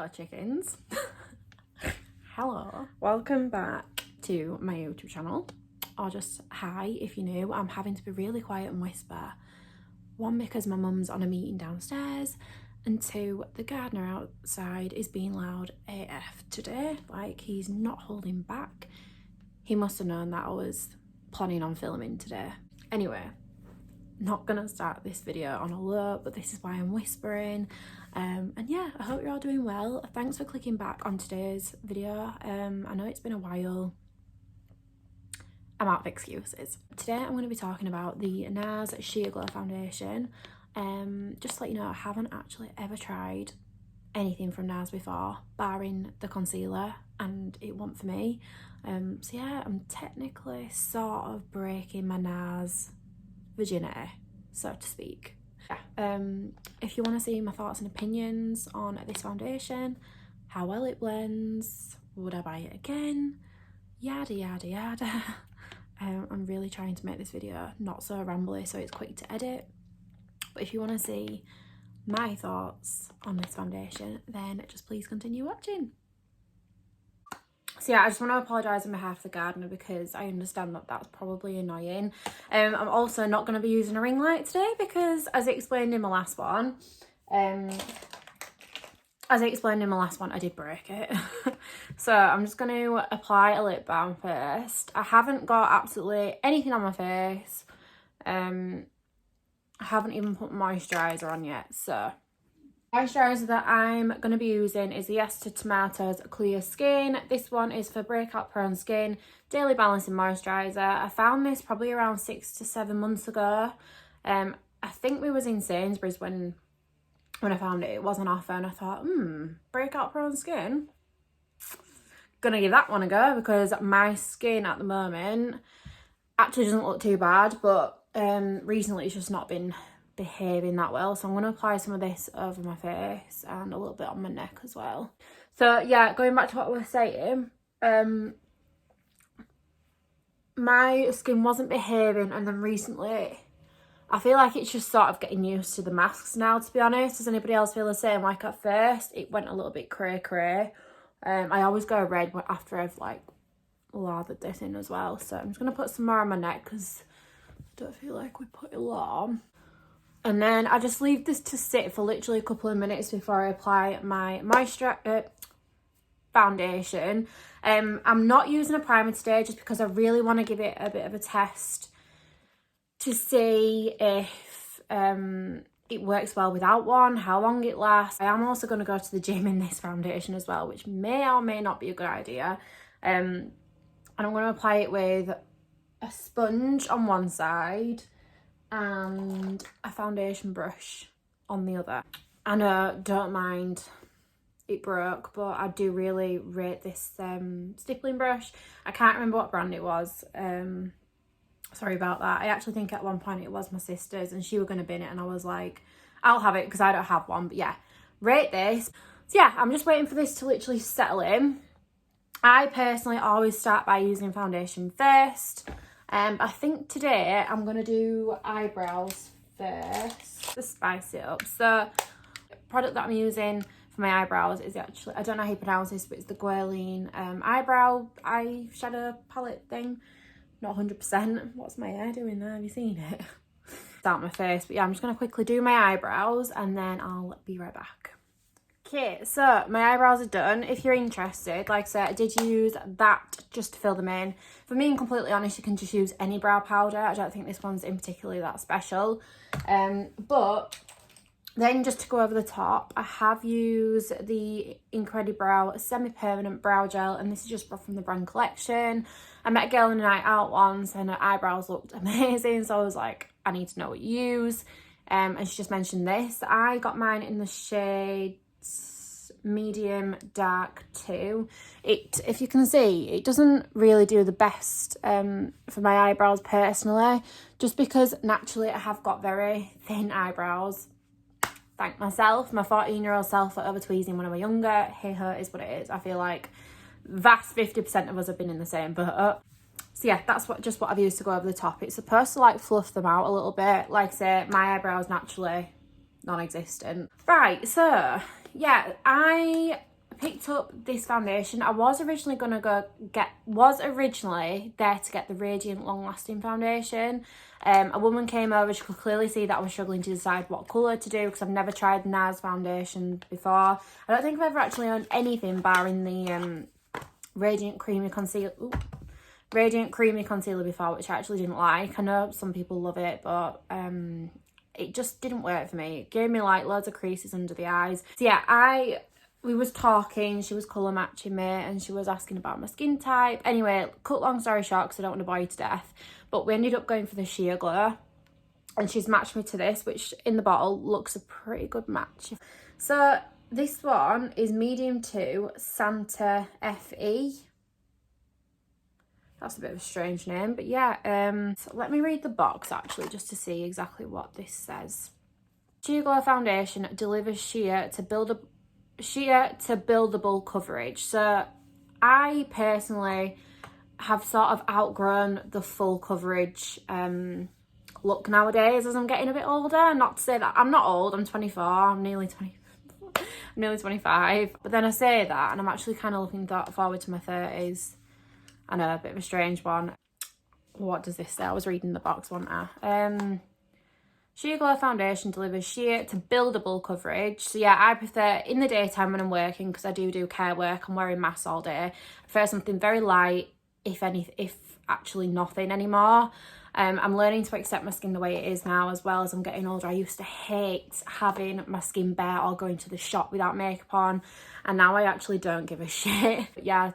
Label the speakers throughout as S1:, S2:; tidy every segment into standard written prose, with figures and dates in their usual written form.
S1: Hello chickens. Hello.
S2: Welcome back
S1: to my YouTube channel, or just hi if you're new. I'm having to be really quiet and whisper. One, because my mum's on a meeting downstairs, and two, the gardener outside is being loud AF today. Like, he's not holding back. He must have known that I was planning on filming today. Anyway, not gonna start this video on a low, but this is why I'm whispering. And yeah, I hope you're all doing well. Thanks for clicking back on today's video. I know it's been a while. I'm out of excuses. Today I'm going to be talking about the NARS Sheer Glow foundation. Just to let you know, I haven't actually ever tried anything from NARS before, barring the concealer, and it wasn't for me. So yeah, I'm technically sort of breaking my NARS virginity, so to speak. Yeah. If you want to see my thoughts and opinions on this foundation, how well it blends, would I buy it again, yada yada yada. I'm really trying to make this video not so rambly so it's quick to edit, but if you want to see my thoughts on this foundation, then just please continue watching. So yeah, I just want to apologise on behalf of the gardener because I understand that that's probably annoying. I'm also not going to be using a ring light today because, as I explained in my last one, I did break it. So I'm just going to apply a lip balm first. I haven't got absolutely anything on my face. I haven't even put moisturiser on yet, so moisturiser that I'm going to be using is the Estee Tomatoes Clear Skin. This one is for breakout prone skin, daily balancing moisturiser. I found this probably around 6 to 7 months ago. I think we was in Sainsbury's when I found it. It was on offer and I thought, breakout prone skin, gonna give that one a go, because my skin at the moment actually doesn't look too bad, but recently it's just not been behaving that well, so I'm going to apply some of this over my face and a little bit on my neck as well. So yeah, going back to what we were saying, my skin wasn't behaving, and then recently I feel like it's just sort of getting used to the masks now, to be honest. Does anybody else feel the same? Like, at first it went a little bit cray. I always go red after I've like lathered this in as well, so I'm just going to put some more on my neck because I don't feel like we put a lot on. And then I just leave this to sit for literally a couple of minutes before I apply my foundation. I'm not using a primer today just because I really want to give it a bit of a test to see if it works well without one, how long it lasts. I am also going to go to the gym in this foundation as well, which may or may not be a good idea. And I'm going to apply it with a sponge on one side and a foundation brush on the other. I know, don't mind it broke, but I do really rate this stippling brush. I can't remember what brand it was. Sorry about that. I actually think at one point it was my sister's and she was going to bin it, and I was like, I'll have it because I don't have one. But yeah, rate this. So yeah, I'm just waiting for this to literally settle in. I personally always start by using foundation first. I think today I'm going to do eyebrows first to spice it up. So the product that I'm using for my eyebrows is actually, I don't know how you pronounce this, but it's the Guerlain eyeshadow palette thing. Not 100%. What's my hair doing there? Have you seen it? Start my face. But yeah, I'm just going to quickly do my eyebrows and then I'll be right back. Okay, so my eyebrows are done. If you're interested, like I said, I did use that just to fill them in. For me, and completely honest, you can just use any brow powder. I don't think this one's in particularly that special. But then just to go over the top, I have used the Incredibrow Semi-Permanent Brow Gel, and this is just from the brand Collection. I met a girl on a night out once and her eyebrows looked amazing, so I was like, I need to know what you use. And she just mentioned this. I got mine in the shade medium dark 2. If you can see, it doesn't really do the best for my eyebrows personally, just because naturally I have got very thin eyebrows. Thank myself. My 14-year-old self for over tweezing when I was younger. Hey ho, is what it is. I feel like vast 50% of us have been in the same boat. So yeah, that's just what I've used to go over the top. It's supposed to like fluff them out a little bit. Like I say, my eyebrows naturally non-existent. Right, so yeah, I picked up this foundation. I was originally there to get the Radiant Long Lasting foundation. A woman came over, she could clearly see that I was struggling to decide what colour to do because I've never tried NARS foundation before. I don't think I've ever actually owned anything barring the Radiant Creamy Concealer before, which I actually didn't like. I know some people love it, but it just didn't work for me. It gave me like loads of creases under the eyes. So yeah, we was talking, she was colour matching me and she was asking about my skin type. Anyway, cut long story short because I don't want to bore you to death, but we ended up going for the Sheer Glow and she's matched me to this, which in the bottle looks a pretty good match. So this one is medium 2 Santa FE. That's a bit of a strange name, but yeah. So let me read the box actually just to see exactly what this says. Sheer Glow foundation delivers sheer to buildable coverage. So I personally have sort of outgrown the full coverage look nowadays as I'm getting a bit older. Not to say that I'm not old, I'm 24, I'm nearly 25. But then I say that and I'm actually kind of looking forward to my 30s. I know, a bit of a strange one. What does this say? I was reading the box, wasn't I? Sheer Glow foundation delivers sheer to buildable coverage. So yeah, I prefer in the daytime when I'm working, because I do care work, I'm wearing masks all day. I prefer something very light, if actually nothing anymore. I'm learning to accept my skin the way it is now as well as I'm getting older. I used to hate having my skin bare or going to the shop without makeup on, and now I actually don't give a shit. But yeah,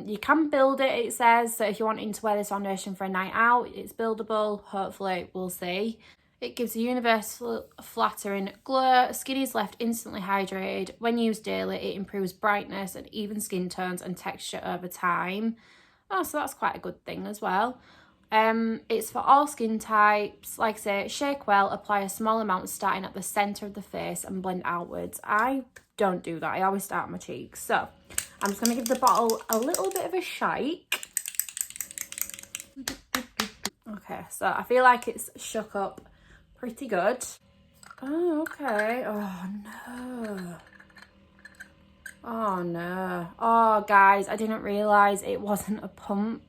S1: you can build it says, so if you're wanting to wear this foundation for a night out, it's buildable, hopefully, we'll see. It gives a universal flattering glow. Skin is left instantly hydrated. When used daily, it improves brightness and even skin tones and texture over time. Oh, so that's quite a good thing as well. It's for all skin types. Like I say, shake well, apply a small amount starting at the centre of the face and blend outwards. I don't do that. I always start at my cheeks. So I'm just going to give the bottle a little bit of a shake. Okay, so I feel like it's shook up pretty good. Oh, okay. Oh, no. Oh, no. Oh, guys, I didn't realise it wasn't a pump.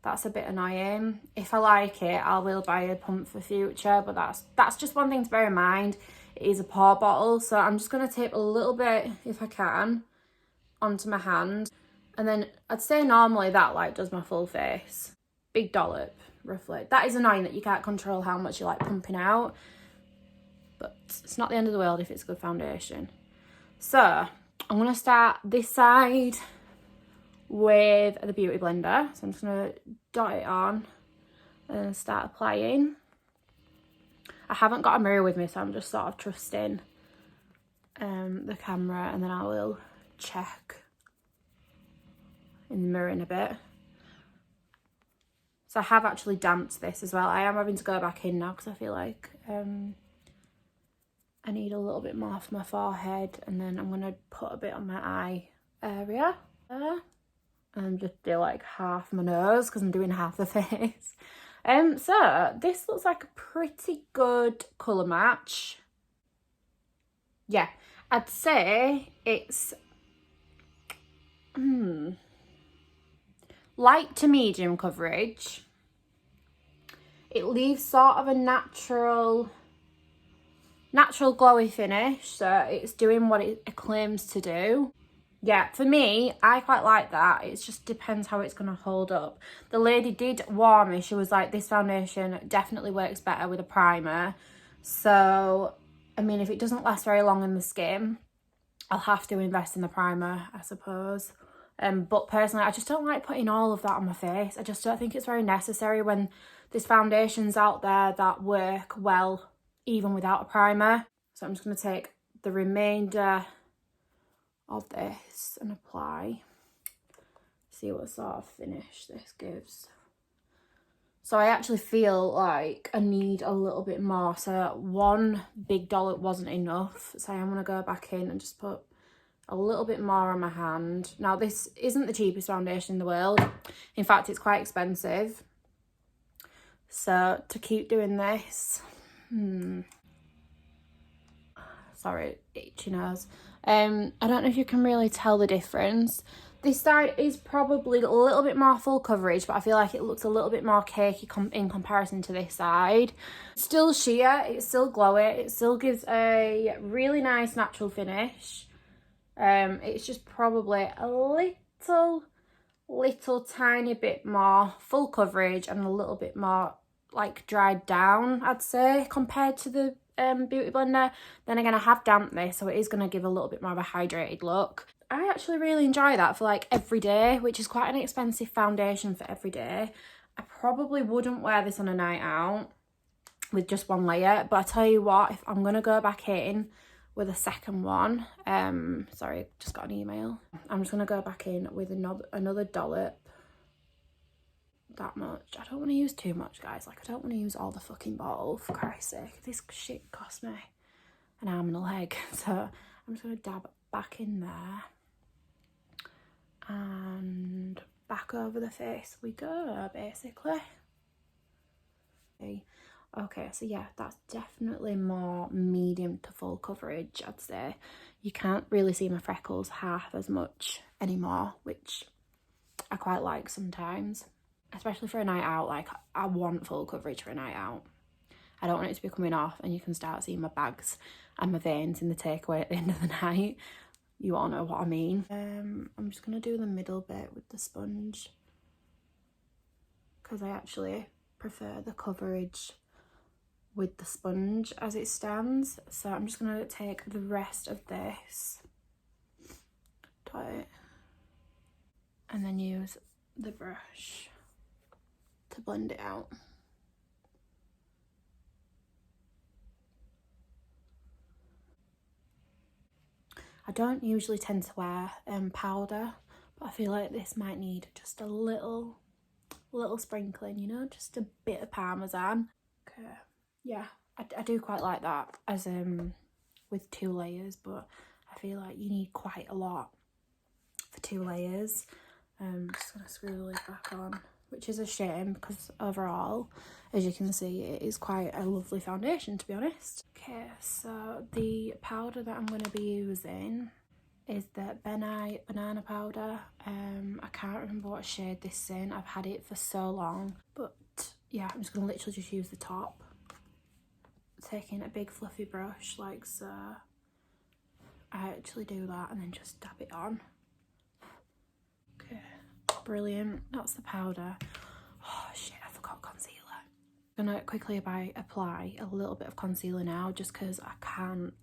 S1: That's a bit annoying. If I like it, I will buy a pump for future, but that's just one thing to bear in mind. It is a pour bottle, so I'm just going to tape a little bit, if I can, onto my hand. And then I'd say normally that like does my full face. Big dollop, roughly. That is annoying that you can't control how much you like pumping out, but it's not the end of the world if it's a good foundation. So I'm going to start this side with the beauty blender. So I'm just going to dot it on and start applying. I haven't got a mirror with me, so I'm just sort of trusting the camera, and then I will check in the mirror in a bit. So I have actually damped this as well. I am having to go back in now because I feel like I need a little bit more for my forehead, and then I'm going to put a bit on my eye area there. And just do like half my nose because I'm doing half the face. So this looks like a pretty good colour match. Yeah, I'd say it's light to medium coverage. It leaves sort of a natural glowy finish, so it's doing what it claims to do. Yeah, for me, I quite like that. It just depends how it's going to hold up. The lady did warn me. She was like, this foundation definitely works better with a primer. So, I mean, if it doesn't last very long in the skin, I'll have to invest in the primer, I suppose. But personally, I just don't like putting all of that on my face. I just don't think it's very necessary when there's foundations out there that work well, even without a primer. So I'm just going to take the remainder of this and apply, see what sort of finish this gives. So I actually feel like I need a little bit more, so one big dollop wasn't enough, so I'm going to go back in and just put a little bit more on my hand. Now this isn't the cheapest foundation in the world, in fact it's quite expensive, so to keep doing this, sorry, itchy nose. I don't know if you can really tell the difference. This side is probably a little bit more full coverage, but I feel like it looks a little bit more cakey in comparison to this side. It's still sheer, it's still glowy, it still gives a really nice natural finish. It's just probably a little tiny bit more full coverage and a little bit more like dried down, I'd say, compared to the Beauty Blender. Then again, I have damped this, so it is going to give a little bit more of a hydrated look. I actually really enjoy that for like every day, which is quite an expensive foundation for every day. I probably wouldn't wear this on a night out with just one layer, but I tell you what, if I'm going to go back in with a second one, sorry, just got an email. I'm just going to go back in with another dollop. That much. I don't want to use too much, guys. Like, I don't want to use all the fucking bottle, for Christ's sake. This shit cost me an arm and a leg. So I'm just going to dab back in there. And back over the face we go, basically. Okay, so yeah, that's definitely more medium to full coverage, I'd say. You can't really see my freckles half as much anymore, which I quite like sometimes. Especially for a night out, like, I want full coverage for a night out. I don't want it to be coming off and you can start seeing my bags and my veins in the takeaway at the end of the night. You all know what I mean. I'm just going to do the middle bit with the sponge, because I actually prefer the coverage with the sponge as it stands. So I'm just going to take the rest of this, dot it, and then use the brush to blend it out. I don't usually tend to wear powder, but I feel like this might need just a little sprinkling, you know, just a bit of parmesan. Okay, yeah, I do quite like that as with 2 layers, but I feel like you need quite a lot for 2 layers. I'm just gonna screw the lid back on, which is a shame because overall, as you can see, it is quite a lovely foundation, to be honest. Okay, so the powder that I'm going to be using is the Benai banana powder. I can't remember what shade this is in. I've had it for so long, but yeah, I'm just going to literally just use the top. Taking a big fluffy brush like so. I actually do that and then just dab it on. Okay, brilliant. That's the powder. Oh shit, I forgot concealer. I'm gonna quickly apply a little bit of concealer now, just because I can't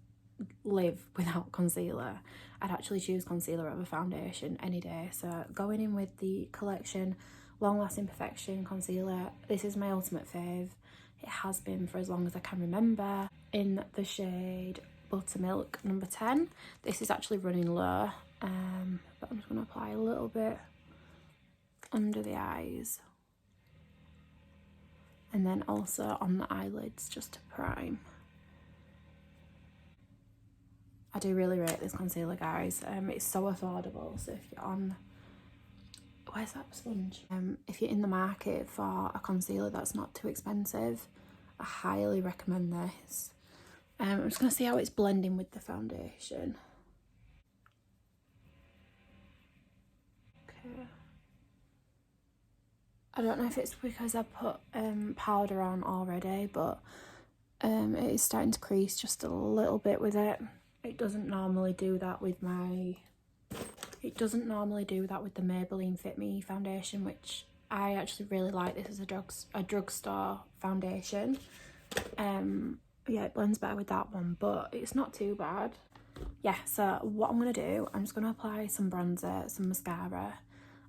S1: live without concealer. I'd actually choose concealer over foundation any day. So going in with the Collection Long Lasting Perfection concealer. This is my ultimate fave. It has been for as long as I can remember. In the shade Buttermilk number 10. This is actually running low, but I'm just gonna apply a little bit under the eyes. And then also on the eyelids, just to prime. I do really rate this concealer, guys. It's so affordable, so if you're on... Where's that sponge? If you're in the market for a concealer that's not too expensive, I highly recommend this. I'm just going to see how it's blending with the foundation. Okay. I don't know if it's because I put powder on already, but it is starting to crease just a little bit with it. It doesn't normally do that with the Maybelline Fit Me foundation, which I actually really like. This is a drugstore foundation. Yeah, it blends better with that one, but it's not too bad. Yeah, so what I'm going to do, I'm just going to apply some bronzer, some mascara,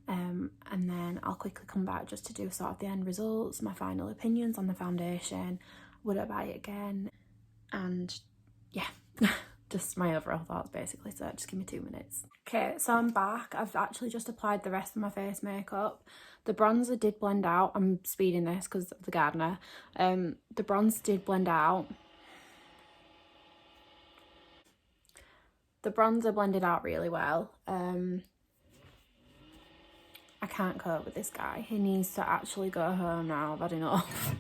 S1: and then I'll quickly come back just to do sort of the end results, my final opinions on the foundation, would I buy it again, and yeah, just my overall thoughts basically. So just give me 2 minutes. Okay, so I'm back. I've actually just applied the rest of my face makeup. The bronzer did blend out. I'm speeding this because of the gardener. The bronzer did blend out. The bronzer blended out really well. I can't cope with this guy. He needs to actually go home now. I've had enough.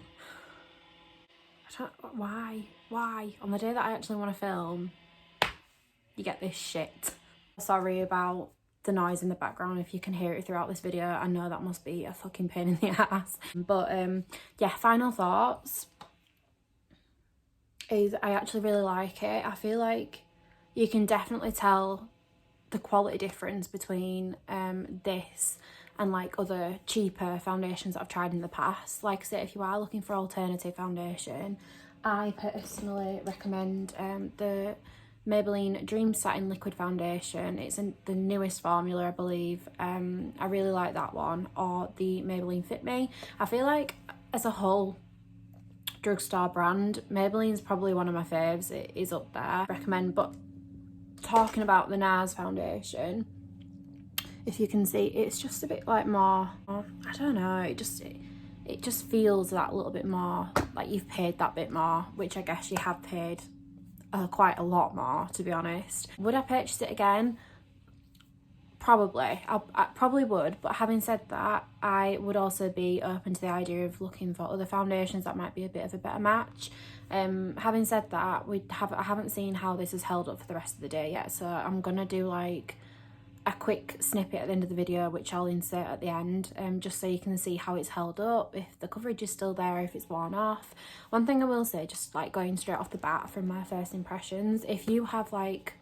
S1: Why? On the day that I actually want to film, you get this shit. Sorry about the noise in the background if you can hear it throughout this video. I know that must be a fucking pain in the ass. But yeah, final thoughts is I actually really like it. I feel like you can definitely tell the quality difference between this and like other cheaper foundations that I've tried in the past. Like I say, if you are looking for alternative foundation, I personally recommend the Maybelline Dream Satin Liquid Foundation. It's the newest formula, I believe. I really like that one, or the Maybelline Fit Me. I feel like as a whole drugstore brand, Maybelline's probably one of my faves. It is up there. Recommend. But talking about the NARS foundation, if you can see, it's just a bit like more, I don't know, it just feels that little bit more like you've paid that bit more, which I guess you have paid quite a lot more, to be honest. Would I purchase it again? Probably. I probably would, but having said that, I would also be open to the idea of looking for other foundations that might be a bit of a better match. Having said that, I haven't seen how this has held up for the rest of the day yet, so I'm gonna do like a quick snippet at the end of the video, which I'll insert at the end, just so you can see how it's held up, if the coverage is still there, if it's worn off. One thing I will say, just like going straight off the bat from my first impressions, if you have like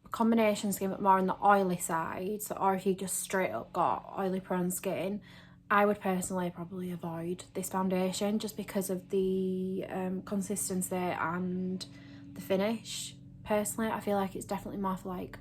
S1: a combination skin but more on the oily side, or if you just straight up got oily prone skin, I would personally probably avoid this foundation just because of the consistency and the finish. Personally, I feel like it's definitely more for like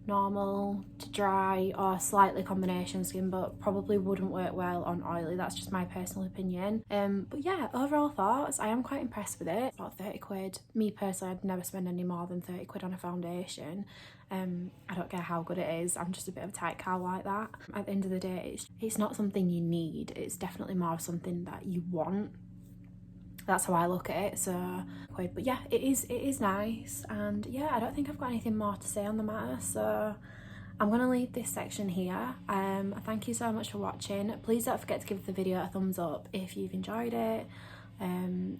S1: normal to dry or slightly combination skin, but probably wouldn't work well on oily. That's just my personal opinion. But yeah, overall thoughts, I am quite impressed with it. About 30 quid. Me personally, I'd never spend any more than 30 quid on a foundation. I don't care how good it is, I'm just a bit of a tight cow like that. At the end of the day, it's not something you need, it's definitely more of something that you want. That's how I look at it. So, but yeah, it is nice, and yeah, I don't think I've got anything more to say on the matter, so I'm gonna leave this section here. Thank you so much for watching. Please don't forget to give the video a thumbs up if you've enjoyed it.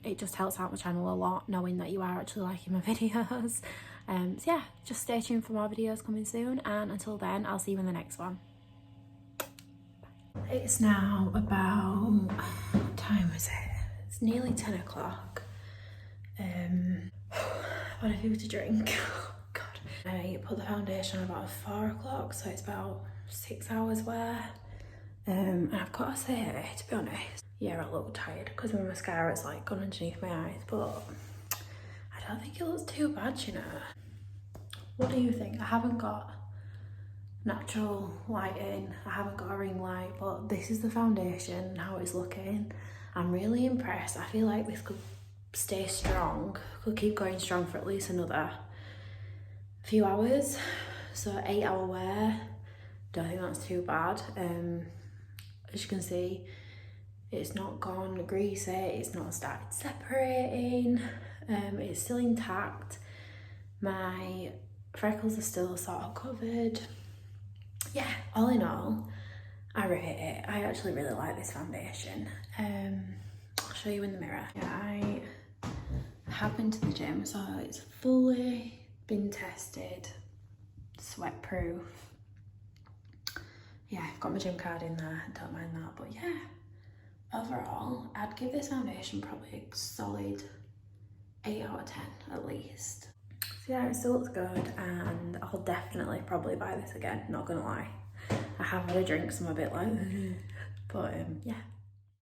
S1: It just helps out my channel a lot knowing that you are actually liking my videos. So yeah, just stay tuned for more videos coming soon, and until then, I'll see you in the next one. It's now about, what time is it? It's nearly 10 o'clock. What have you to drink? Oh, God. I put the foundation on about 4 o'clock, so it's about 6 hours worth. And I've got to say, to be honest, yeah, I look tired because my mascara's like gone underneath my eyes, but I don't think it looks too bad, you know. What do you think? I haven't got natural lighting, I haven't got a ring light, but this is the foundation, how it's looking. I'm really impressed. I feel like this could stay strong, could keep going strong for at least another few hours. So 8 hour wear, don't think that's too bad. As you can see, it's not gone greasy, it's not started separating, it's still intact. My freckles are still sort of covered. Yeah, all in all, I rate it. I actually really like this foundation. I'll show you in the mirror. Yeah, I have been to the gym, so it's fully been tested, sweat proof. Yeah, I've got my gym card in there, don't mind that. But yeah, overall, I'd give this foundation probably a solid 8 out of 10 at least. So yeah, it still looks good, and I'll definitely probably buy this again, not gonna lie. I have had a drink, so I'm a bit like, but yeah.